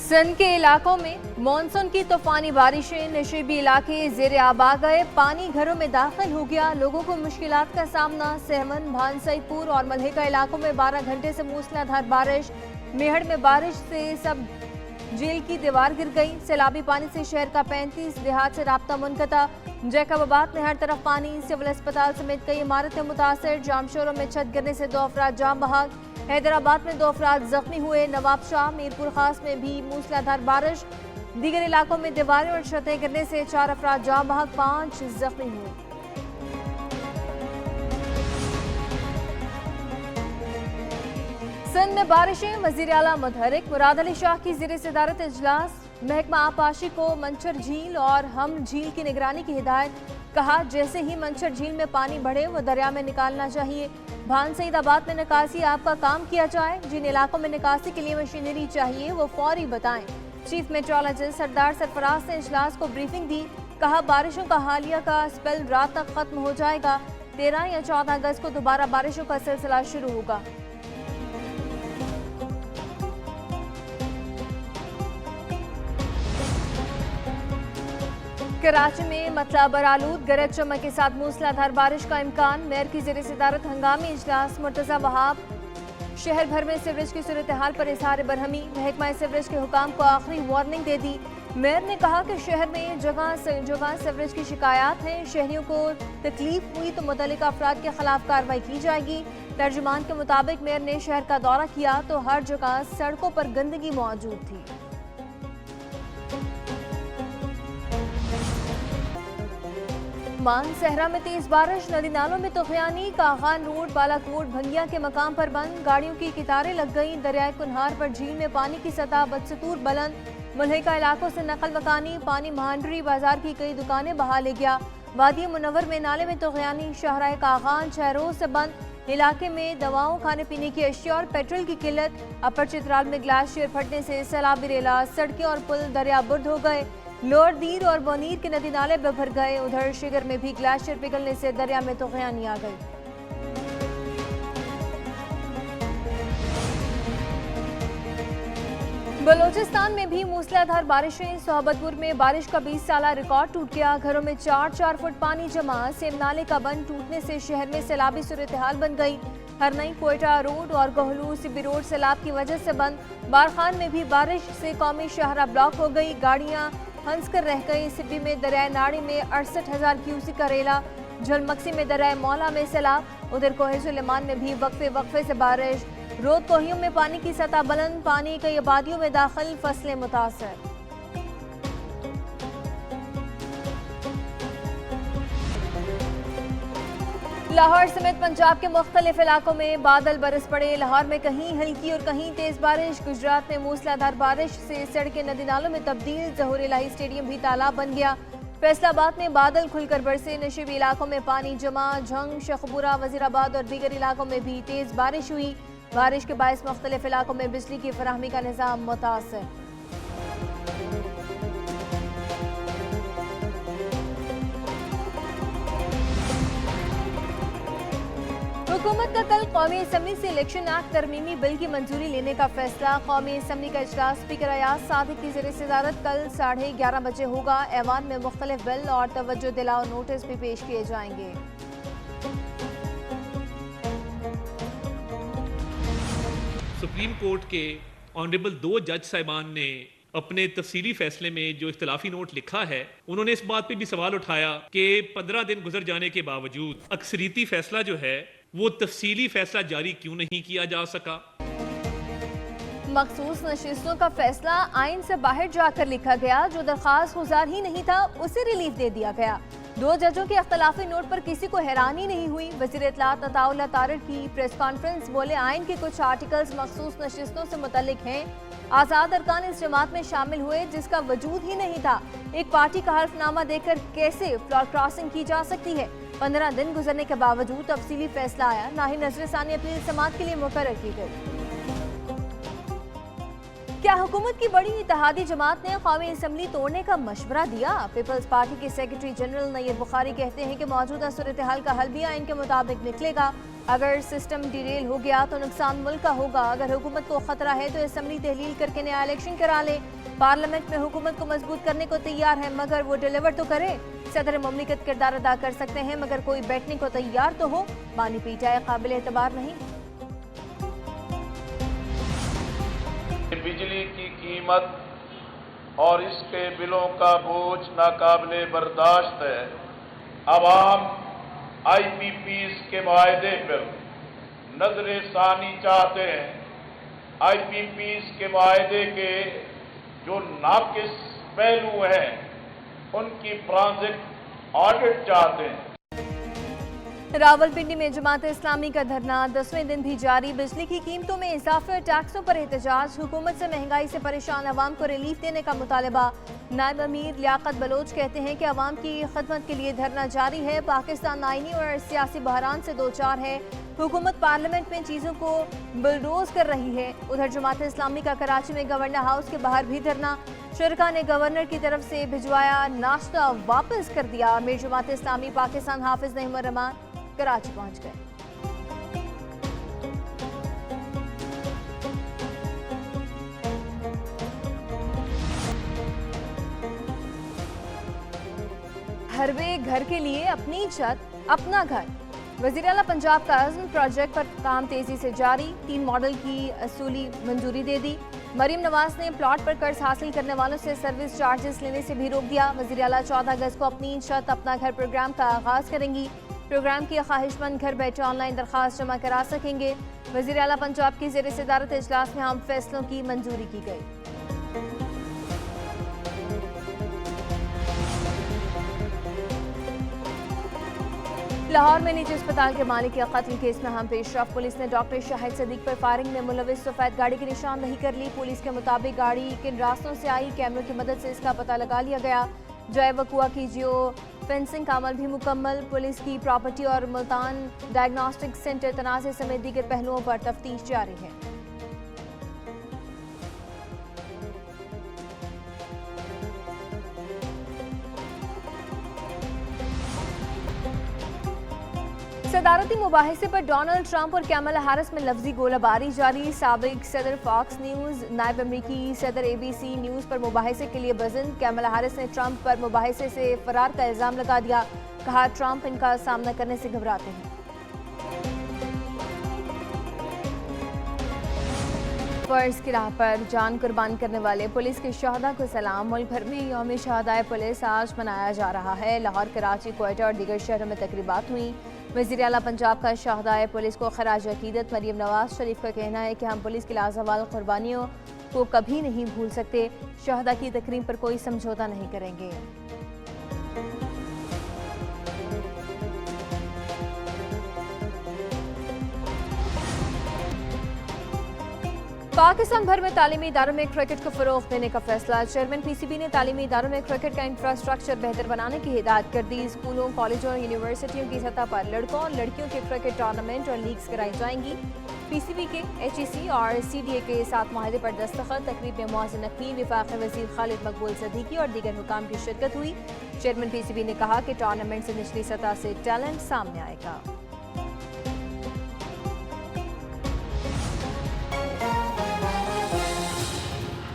सिंध के इलाकों में मानसून की तूफानी बारिशें, नशीबी इलाके जेर आब आ गए, पानी घरों में दाखिल हो गया, लोगों को मुश्किलात का सामना। सहमन, भानसईपुर और मलहका इलाकों में 12 घंटे से मूसलाधार बारिश। मेहड़ में बारिश से सब जेल की दीवार गिर गई। सैलाबी पानी से शहर का 35 देहात से राब्ता मुनक़ता। जैकबाबाद में हर तरफ पानी, सिविल अस्पताल समेत कई इमारतें मुतासर। जामशोरों में छत गिरने से 2 अफराद जाम बहक। हैदराबाद में 2 अफराद जख्मी हुए। नवाबशाह, मीरपुर खास में भी मूसलाधार बारिश। दीगर इलाकों में दीवारें और छतें गिरने से 4 अफराद जाम बहक, 5 जख्मी हुए। सिंध में बारिशें, वज़ीर आला मुतहरिक। मुराद अली शाह की ज़ेर सदारत इजलास। महकमा आबपाशी को मंचर झील और हम झील की निगरानी की हिदायत। कहा, जैसे ही मंचर झील में पानी बढ़े वो दरिया में निकालना चाहिए। भान सईदाबाद में निकासी आपका काम किया जाए। जिन इलाकों में निकासी के लिए मशीनरी चाहिए वो फौरी बताएं। चीफ मेट्रोलॉजिस्ट सरदार सरफराज ने इजलास को ब्रीफिंग दी। कहा, बारिशों का हालिया का स्पेल रात तक खत्म हो जाएगा। 13 या 14 अगस्त को दोबारा बारिशों का सिलसिला शुरू होगा। कराची में मतला बरालूद, गरज चमक के साथ मूसलाधार बारिश का इम्कान। मेयर की ज़ेर सदारत हंगामी इजलास। मुर्तज़ा वहाब। शहर भर में सीवरेज की सूरत हाल पर इजहार बरहमी। महकमा सीवरेज के हुकाम को आखिरी वार्निंग दे दी। मेयर ने कहा कि शहर में जगह सीवरेज की शिकायत हैं। शहरियों को तकलीफ हुई तो मुतल्लिका अफराद के खिलाफ कार्रवाई की जाएगी। तर्जुमान के मुताबिक मेयर ने शहर का दौरा किया तो हर जगह सड़कों पर गंदगी मौजूद थी। मानसहरा में तेज बारिश, नदी नालों में तूफानी। कागान रोड, बालाकोट, भंगिया के मकाम पर बंद। गाड़ियों की कितारें लग गईं। दरियाए कुन्हार पर झील में पानी की सतह बदस्तूर बुलंद। मुल्हिका इलाकों से नकल मकानी। पानी महांडरी बाजार की कई दुकानें बहा ले गया। वादी मुनव्वर में नाले में तूफानी। शाहराह कागान 6 रोज से बंद। इलाके में दवाओं, खाने पीने की अशिया और पेट्रोल की किल्लत। अपर चित्राल में ग्लाशियर फटने से सैलाबी रेला, सड़कें और पुल दरिया बुर्द हो गए। लोअर दीर और बोनीर के नदी नाले में भर गए। उधर शिगर में भी ग्लेशियर पिघलने से दरिया में तूफानी आ गई। बलोचिस्तान में भी मूसलाधार बारिशें। सोहबतपुर में बारिश का 20 साला रिकॉर्ड टूट गया। घरों में 4-4 फुट पानी जमा। सेम नाले का बंद टूटने से शहर में सैलाबी सूरत हाल बन गई। हरनई, कोयटा रोड और गहलू सिबी रोड सैलाब की वजह से बंद। बारखान में भी बारिश से कौमी शाहरा ब्लॉक हो गई। गाड़ियां हंस कर रह गई। सिब्बी में दरियाए नाड़ी में 68,000 क्यूसिक का रेला। झलमक्सी में दरियाए मौला में सैलाब। उधर कोहे सुलेमान में भी वक्फे से बारिश। रोद कोहियों में पानी की सतह बुलंद। पानी कई आबादियों में दाखिल, फसलें मुतासर। लाहौर समेत पंजाब के मुख्तलिफ इलाकों में बादल बरस पड़े। लाहौर में कहीं हल्की और कहीं तेज बारिश। गुजरात में मूसलाधार बारिश से सड़कें नदी नालों में तब्दील। ज़हूर इलाही स्टेडियम भी तालाब बन गया। फैसलाबाद में बादल खुलकर बरसे। नशीबी इलाकों में पानी जमा। झंग, शखपुरा, वजीराबाद और दीगर इलाकों में भी तेज बारिश हुई। बारिश के बायस मुख्तलिफ इलाकों में बिजली की फराहमी का निज़ाम मुतासर। हुकूमत का कल कौमी असम्बली से इलेक्शन एक्ट तरमीमी बिल की मंजूरी लेने का फैसला। कौमी असम्बली का इजलास स्पीकर अयाज सादिक की ज़ेर सदारत कल 11:30 बजे होगा। ऐवान में मुख्तलिफ बिल और तवज्जो दिलाओ नोटिस भी पेश किए जाएंगे। सुप्रीम कोर्ट के ऑनरेबल 2 जज साहिबान ने अपने तफसीली फैसले में जो इख्तलाफी नोट लिखा है, उन्होंने इस बात पे भी सवाल उठाया कि 15 दिन गुजर जाने के बावजूद अक्सरियती फैसला जो है वो तफसीली फैसला जारी क्यों नहीं किया जा सका। मखसूस नशिस्तों का फैसला आइन से बाहर जाकर लिखा गया। जो दरखास्त गुजार ही नहीं था उसे रिलीफ दे दिया गया। 2 जजों के अख्तलाफी नोट पर किसी को हैरानी नहीं हुई। वज़ीर इत्तलात अताउल्लाह तारिक की प्रेस कॉन्फ्रेंस। बोले, आइन के कुछ आर्टिकल्स मखसूस नशिस्तों से मुतल्लिक हैं। आज़ाद अरकान इस जमात में शामिल हुए जिसका वजूद ही नहीं था। एक पार्टी का हल्फनामा देकर कैसे फ्लोर क्रॉसिंग की जा सकती है। 15 दिन गुजरने के बावजूद तफसीली फैसला आया। ना ही नजरसानी अपील समात के लिए मुकर्रर की गई। क्या हुकूमत की बड़ी इत्तेहादी जमात ने कौमी असम्बली तोड़ने का मशवरा दिया? पीपल्स पार्टी के सेक्रेटरी जनरल नय्यर बुखारी कहते हैं कि मौजूदा सूरत हाल का हल भी आइन के मुताबिक निकलेगा। अगर सिस्टम डिरेल हो गया तो नुकसान मुल्क का होगा। अगर हुकूमत को खतरा है तो असम्बली तहलील करके नया इलेक्शन करा ले। पार्लियामेंट में हुकूमत को मजबूत करने को तैयार है, मगर वो डिलीवर तो करे। सदर मुमलिकत किरदार अदा कर सकते हैं, मगर कोई बैठने को तैयार तो हो। बानी पीटाए काबिल एतबार नहीं। बिजली की कीमत और इसके बिलों का बोझ नाकाबिले बर्दाश्त है। अवाम IPPs के वायदे पर नजर सानी चाहते हैं। IPPs के वायदे के जो नाकिस पहलू हैं उनकी फॉरेंसिक ऑडिट चाहते हैं। रावलपिंडी में जमात इस्लामी का धरना 10वें दिन भी जारी। बिजली की कीमतों में इजाफे, टैक्सों पर एहतजाज, हुकूमत से महंगाई से परेशान अवाम को रिलीफ देने का मुतालबा। नायब अमीर लियाकत बलोच कहते हैं कि अवाम की खदमत के लिए धरना जारी है। पाकिस्तान आईनी और सियासी बहरान से दो चार है। हुकूमत पार्लियामेंट में चीज़ों को बुलडोज कर रही है। उधर जमात इस्लामी का कराची में गवर्नर हाउस के बाहर भी धरना। शुरका ने गवर्नर की तरफ से भिजवाया नाश्ता वापस कर दिया। अमीर जमात इस्लामी पाकिस्तान हाफिज नईमुर रहमान कराची पहुंच गए। हरवे घर के लिए अपनी छत अपना घर। वज़ीर आला पंजाब का अज़्म प्रोजेक्ट पर काम तेजी से जारी। 3 मॉडल की असूली मंजूरी दे दी। मरीम नवाज ने प्लॉट पर कर्ज हासिल करने वालों से सर्विस चार्जेस लेने से भी रोक दिया। वज़ीर आला 14 अगस्त को अपनी छत अपना घर प्रोग्राम का आगाज करेंगी। प्रोग्राम की ख्वाहिशमंद घर बैठे ऑनलाइन दरख्वास्त जमा करा सकेंगे। वज़ीर आला पंजाब की ज़ेर सदारत इजलास में अहम फैसलों की मंजूरी की गई। लाहौर में निजी अस्पताल के मालिक के कत्ल केस में अहम पेशरफ। पुलिस ने डॉक्टर शाहिद सदीक पर फायरिंग में मुलविस सफेद गाड़ी की निशानदही कर ली। पुलिस के मुताबिक गाड़ी किन रास्तों से आई, कैमरों की मदद से इसका पता लगा लिया गया। जय वकुआ की जियो फेंसिंग का अमल भी मुकम्मल। पुलिस की प्रॉपर्टी और मुल्तान डायग्नोस्टिक सेंटर तनाज़े समेत दीगर पहलुओं पर तफ्तीश जारी है। सदारती मुबाहिसे पर डोनाल्ड ट्रंप और कैमला हैरिस में लफ्जी गोलाबारी जारी। साबिक सदर फॉक्स न्यूज़, नायब अमरीकी सदर ABC न्यूज़ पर मुबाहिसे के लिए बज़न। कैमला हैरिस ने ट्रंप पर मुबाहिसे से फरार का इल्ज़ाम लगा दिया। कहा ट्रंप इनका सामना करने से घबराते हैं। फर्ज की राह पर जान कुर्बान करने वाले पुलिस के शहदा को सलाम। मुल्क भर में यौम शहदाए पुलिस आज मनाया जा रहा है। लाहौर, कराची, क्वेटा और दीगर शहरों में तकरीबात हुई। वज़ीर आला पंजाब का शहदाए पुलिस को खराज अकीदत मरीम नवाज शरीफ का कहना है कि हम पुलिस की लाजवाल कुर्बानियों को कभी नहीं भूल सकते। शहदा की तकरीम पर कोई समझौता नहीं करेंगे। पाकिस्तान भर में तालीमी इदारों में क्रिकेट को फरोग देने का फैसला। चेयरमैन PCB ने तालीमी इदारों में क्रिकेट का इंफ्रास्ट्रक्चर बेहतर बनाने की हिदायत कर दी। स्कूलों, कॉलेजों और यूनिवर्सिटियों की सतह पर लड़कों और लड़कियों के क्रिकेट टूर्नामेंट और लीग्स कराई जाएंगी। PCB के HEC और CDA के साथ माहिदे पर दस्तखत। तकरीब में मुआज़िन नक़वी, वफ़ाक़ी वज़ीर खालिद मकबूल सदीकी और दीगर हुकाम की शिरकत हुई। चेयरमैन PCB ने कहा कि टूर्नामेंट से निचली सतह से टैलेंट सामने आएगा।